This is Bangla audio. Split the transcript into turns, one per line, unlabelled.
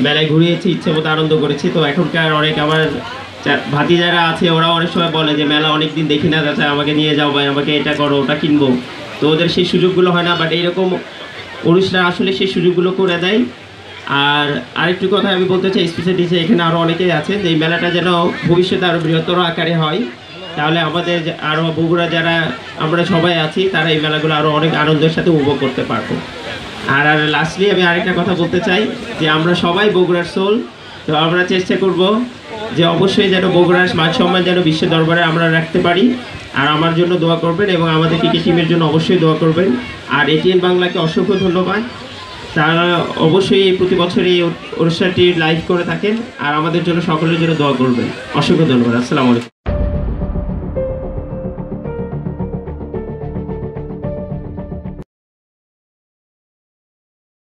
মেলায় ঘুরিয়েছি, ইচ্ছে মতো আনন্দ করেছি। তো এখনকার অনেক আমার ভাতি যারা আছে ওরা অনেক সময় বলে যে মেলা অনেকদিন দেখি না, যাচ্ছে আমাকে নিয়ে যাও ভাই, আমাকে এটা করো ওটা কিনবো। তো ওদের সেই সুযোগগুলো হয় না, বাট এইরকম অনুষ্ঠান আসলে সেই সুযোগগুলো করে দেয়। আর আরেকটু কথা আমি বলতে চাই, স্পেশালি যে এখানে আরও অনেকেই আছেন, যে এই মেলাটা যেন ভবিষ্যতে আরও বৃহত্তর আকারে হয়, তাহলে আমাদের আরও বগুড়া যারা আমরা সবাই আছি তারা এই মেলাগুলো আরও অনেক আনন্দের সাথে উপভোগ করতে পারবো। আর লাস্টলি আমি আরেকটা কথা বলতে চাই, যে আমরা সবাই বগুড়ার সোল। তো আমরা চেষ্টা করব যে অবশ্যই যেন বগুড়ার মান সম্মান যেন বিশ্ব দরবারে আমরা রাখতে পারি। আর আমার জন্য দোয়া করবেন এবং আমাদের ক্রিকেট টিমের জন্য অবশ্যই দোয়া করবেন। আর এটিএন বাংলাকে অসংখ্য ধন্যবাদ, তারা অবশ্যই প্রতি বছর এই অনুষ্ঠানটি লাইভ করে থাকেন। আর আমাদের জন্য সকলের জন্য দোয়া করবেন। অসংখ্য ধন্যবাদ। আসসালামু আলাইকুম।